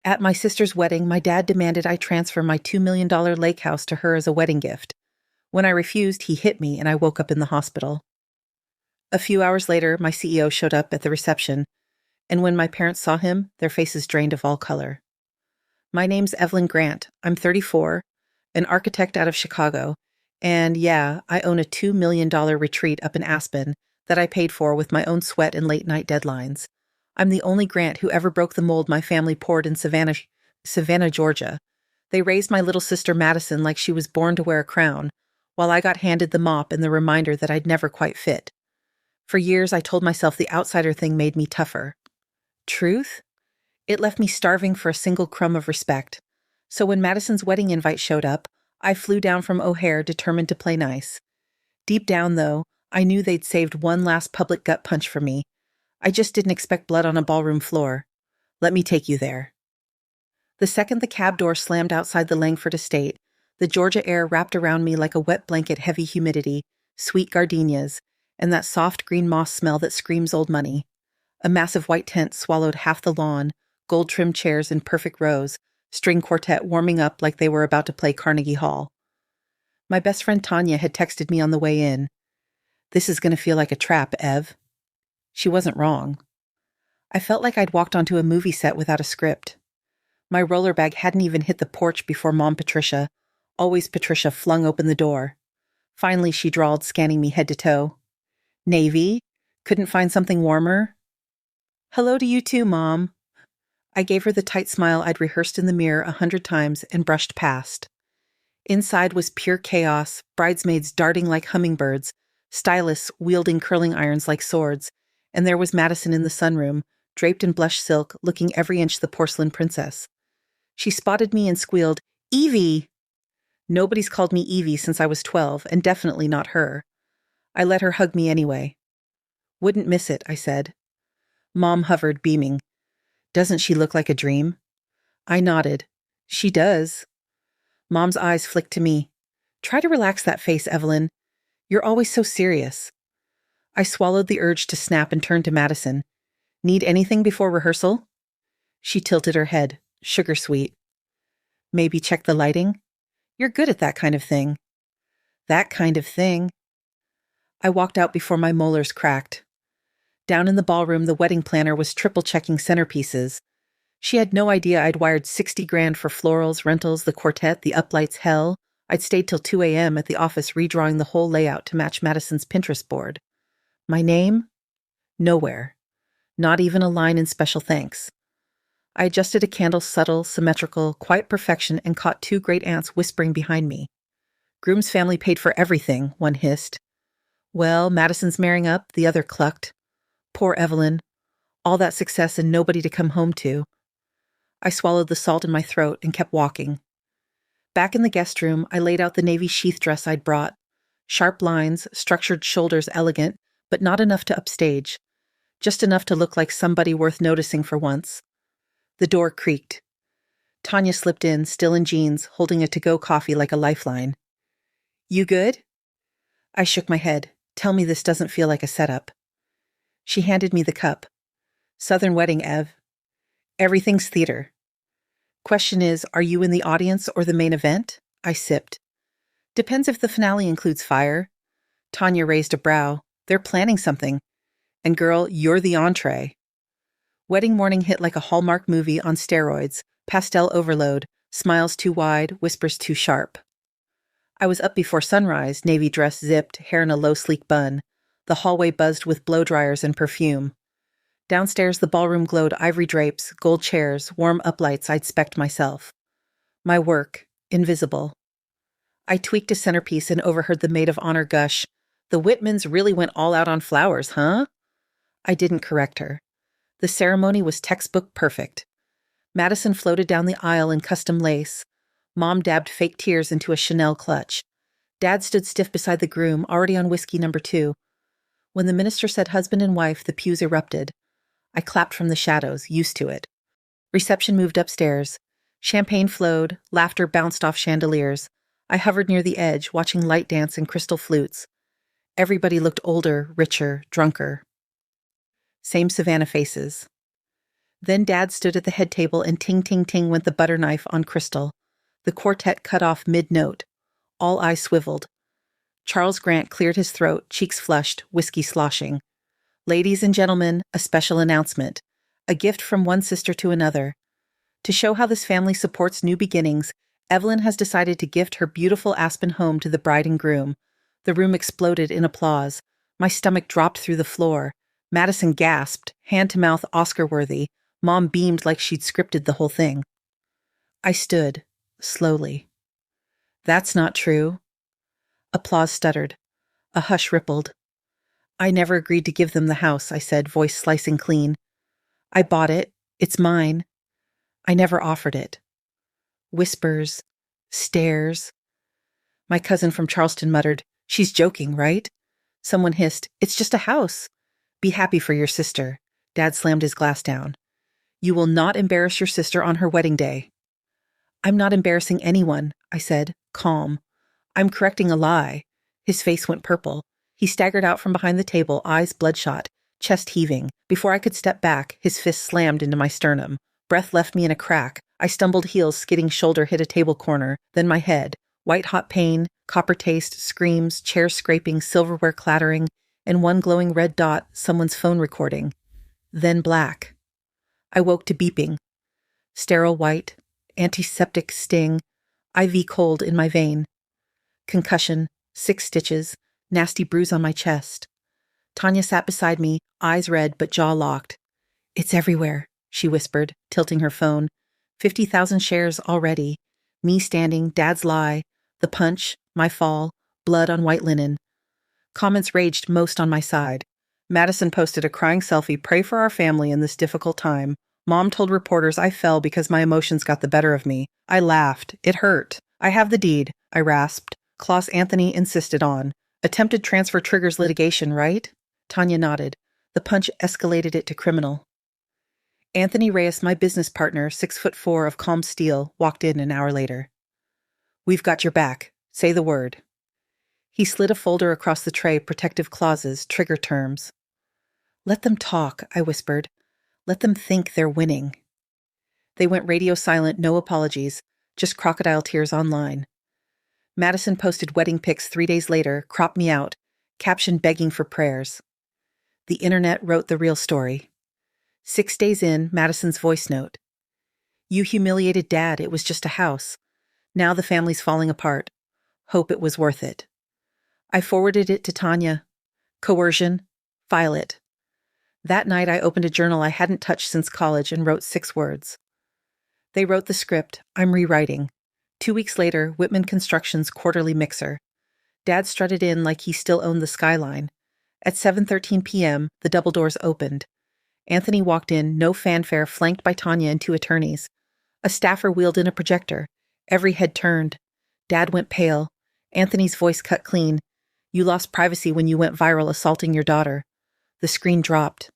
At my sister's wedding, my dad demanded I transfer my $2 million lake house to her as a wedding gift. When I refused, he hit me and I woke up in the hospital. A few hours later, my CEO showed up at the reception, and when my parents saw him, their faces drained of all color. My name's Evelyn Grant. I'm 34, an architect out of Chicago, and yeah, I own a $2 million retreat up in Aspen that I paid for with my own sweat and late-night deadlines. I'm the only Grant who ever broke the mold my family poured in Savannah, Georgia. They raised my little sister Madison like she was born to wear a crown, while I got handed the mop and the reminder that I'd never quite fit. For years, I told myself the outsider thing made me tougher. Truth? It left me starving for a single crumb of respect. So when Madison's wedding invite showed up, I flew down from O'Hare determined to play nice. Deep down, though, I knew they'd saved one last public gut punch for me. I just didn't expect blood on a ballroom floor. Let me take you there. The second the cab door slammed outside the Langford estate, the Georgia air wrapped around me like a wet blanket, heavy humidity, sweet gardenias, and that soft green moss smell that screams old money. A massive white tent swallowed half the lawn, gold-trimmed chairs in perfect rows, string quartet warming up like they were about to play Carnegie Hall. My best friend Tanya had texted me on the way in. "This is going to feel like a trap, Ev." She wasn't wrong. I felt like I'd walked onto a movie set without a script. My roller bag hadn't even hit the porch before Mom Patricia, always Patricia, flung open the door. Finally, she drawled, scanning me head to toe. "Navy? Couldn't find something warmer?" "Hello to you too, Mom." I gave her the tight smile I'd rehearsed in the mirror 100 times and brushed past. Inside was pure chaos, bridesmaids darting like hummingbirds, stylists wielding curling irons like swords, and there was Madison in the sunroom, draped in blush silk, looking every inch the porcelain princess. She spotted me and squealed, "Evie!" Nobody's called me Evie since I was 12, and definitely not her. I let her hug me anyway. "Wouldn't miss it," I said. Mom hovered, beaming. "Doesn't she look like a dream?" I nodded. "She does." Mom's eyes flicked to me. "Try to relax that face, Evelyn. You're always so serious." I swallowed the urge to snap and turned to Madison. "Need anything before rehearsal?" She tilted her head, sugar sweet. "Maybe check the lighting? You're good at that kind of thing." "That kind of thing." I walked out before my molars cracked. Down in the ballroom, the wedding planner was triple-checking centerpieces. She had no idea I'd wired 60 grand for florals, rentals, the quartet, the uplights, hell. I'd stayed till 2 a.m. at the office redrawing the whole layout to match Madison's Pinterest board. My name? Nowhere. Not even a line in special thanks. I adjusted a candle's subtle, symmetrical, quiet perfection and caught 2 great aunts whispering behind me. "Groom's family paid for everything," one hissed. "Well, Madison's marrying up," the other clucked. Poor Evelyn. All that success and nobody to come home to. I swallowed the salt in my throat and kept walking. Back in the guest room, I laid out the navy sheath dress I'd brought. Sharp lines, structured shoulders elegant, but not enough to upstage. Just enough to look like somebody worth noticing for once. The door creaked. Tanya slipped in, still in jeans, holding a to-go coffee like a lifeline. "You good?" I shook my head. "Tell me this doesn't feel like a setup." She handed me the cup. "Southern wedding, Ev. Everything's theater. Question is, are you in the audience or the main event?" I sipped. "Depends if the finale includes fire." Tanya raised a brow. "They're planning something. And girl, you're the entree." Wedding morning hit like a Hallmark movie on steroids, pastel overload, smiles too wide, whispers too sharp. I was up before sunrise, navy dress zipped, hair in a low sleek bun. The hallway buzzed with blow dryers and perfume. Downstairs, the ballroom glowed ivory drapes, gold chairs, warm uplights I'd specced myself. My work, invisible. I tweaked a centerpiece and overheard the maid of honor gush, "The Whitmans really went all out on flowers, huh?" I didn't correct her. The ceremony was textbook perfect. Madison floated down the aisle in custom lace. Mom dabbed fake tears into a Chanel clutch. Dad stood stiff beside the groom, already on whiskey number 2. When the minister said husband and wife, the pews erupted. I clapped from the shadows, used to it. Reception moved upstairs. Champagne flowed, laughter bounced off chandeliers. I hovered near the edge, watching light dance and crystal flutes. Everybody looked older, richer, drunker. Same Savannah faces. Then Dad stood at the head table and ting ting ting went the butter knife on Crystal. The quartet cut off mid-note. All eyes swiveled. Charles Grant cleared his throat, cheeks flushed, whiskey sloshing. Ladies and gentlemen, a special announcement. A gift from one sister to another. To show how this family supports new beginnings, Evelyn has decided to gift her beautiful Aspen home to the bride and groom. The room exploded in applause. My stomach dropped through the floor. Madison gasped, hand-to-mouth Oscar-worthy. Mom beamed like she'd scripted the whole thing. I stood, slowly. That's not true. Applause stuttered. A hush rippled. I never agreed to give them the house, I said, voice slicing clean. I bought it. It's mine. I never offered it. Whispers. Stares. My cousin from Charleston muttered, She's joking, right? Someone hissed, It's just a house. Be happy for your sister. Dad slammed his glass down. You will not embarrass your sister on her wedding day. I'm not embarrassing anyone, I said, calm. I'm correcting a lie. His face went purple. He staggered out from behind the table, eyes bloodshot, chest heaving. Before I could step back, his fist slammed into my sternum. Breath left me in a crack. I stumbled, heels skidding, shoulder hit a table corner, then my head. White-hot pain, copper taste, screams, chairs scraping, silverware clattering, and one glowing red dot, someone's phone recording. Then black. I woke to beeping. Sterile white, antiseptic sting, IV cold in my vein. Concussion, 6 stitches, nasty bruise on my chest. Tanya sat beside me, eyes red but jaw locked. It's everywhere, she whispered, tilting her phone. 50,000 shares already. Me standing, Dad's lie, the punch, my fall, blood on white linen. Comments raged most on my side. Madison posted a crying selfie, pray for our family in this difficult time. Mom told reporters I fell because my emotions got the better of me. I laughed. It hurt. I have the deed, I rasped. Klaus Anthony insisted on. Attempted transfer triggers litigation, right? Tanya nodded. The punch escalated it to criminal. Anthony Reyes, my business partner, 6'4" of calm steel, walked in an hour later. We've got your back. Say the word. He slid a folder across the tray, protective clauses, trigger terms. Let them talk, I whispered. Let them think they're winning. They went radio silent, no apologies, just crocodile tears online. Madison posted wedding pics 3 days later, cropped me out, caption begging for prayers. The internet wrote the real story. 6 days in, Madison's voice note. You humiliated Dad, it was just a house. Now the family's falling apart. Hope it was worth it. I forwarded it to Tanya. Coercion. File it. That night I opened a journal I hadn't touched since college and wrote 6 words. They wrote the script. I'm rewriting. 2 weeks later, Whitman Construction's quarterly mixer. Dad strutted in like he still owned the skyline. At 7:13 p.m., the double doors opened. Anthony walked in, no fanfare, flanked by Tanya and 2 attorneys. A staffer wheeled in a projector. Every head turned. Dad went pale. Anthony's voice cut clean. You lost privacy when you went viral assaulting your daughter. The screen dropped.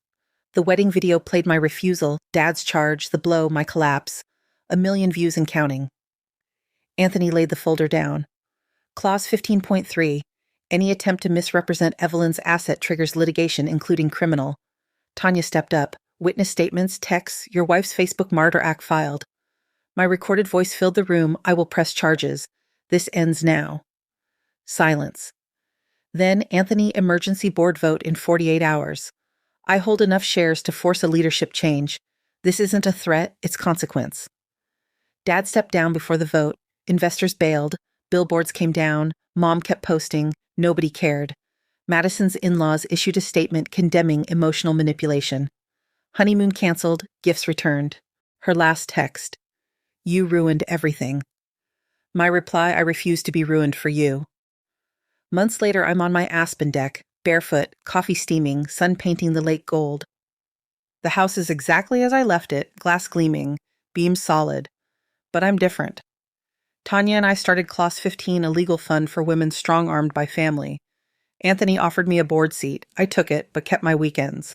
The wedding video played my refusal, Dad's charge, the blow, my collapse. 1 million views and counting. Anthony laid the folder down. Clause 15.3. Any attempt to misrepresent Evelyn's asset triggers litigation, including criminal. Tanya stepped up. Witness statements, texts, your wife's Facebook martyr act filed. My recorded voice filled the room. I will press charges. This ends now. Silence. Then Anthony emergency board vote in 48 hours. I hold enough shares to force a leadership change. This isn't a threat, it's consequence. Dad stepped down before the vote. Investors bailed. Billboards came down. Mom kept posting. Nobody cared. Madison's in-laws issued a statement condemning emotional manipulation. Honeymoon canceled, gifts returned. Her last text. You ruined everything. My reply, I refuse to be ruined for you. Months later, I'm on my Aspen deck, barefoot, coffee steaming, sun painting the lake gold. The house is exactly as I left it, glass gleaming, beams solid. But I'm different. Tanya and I started Clause 15, a legal fund for women strong-armed by family. Anthony offered me a board seat. I took it, but kept my weekends.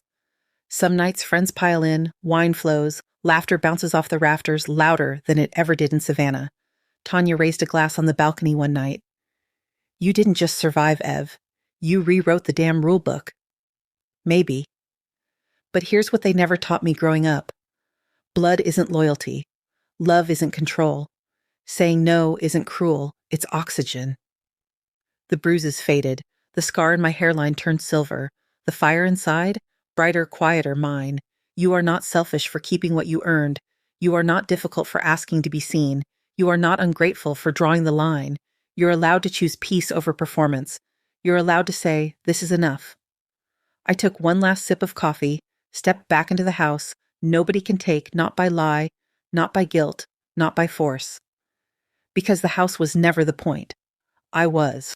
Some nights friends pile in, wine flows, laughter bounces off the rafters louder than it ever did in Savannah. Tanya raised a glass on the balcony one night. You didn't just survive, Ev. You rewrote the damn rule book. Maybe. But here's what they never taught me growing up. Blood isn't loyalty. Love isn't control. Saying no isn't cruel, it's oxygen. The bruises faded. The scar in my hairline turned silver. The fire inside, brighter, quieter mine. You are not selfish for keeping what you earned. You are not difficult for asking to be seen. You are not ungrateful for drawing the line. You're allowed to choose peace over performance. You're allowed to say, this is enough. I took one last sip of coffee, stepped back into the house. Nobody can take, not by lie, not by guilt, not by force. Because the house was never the point. I was.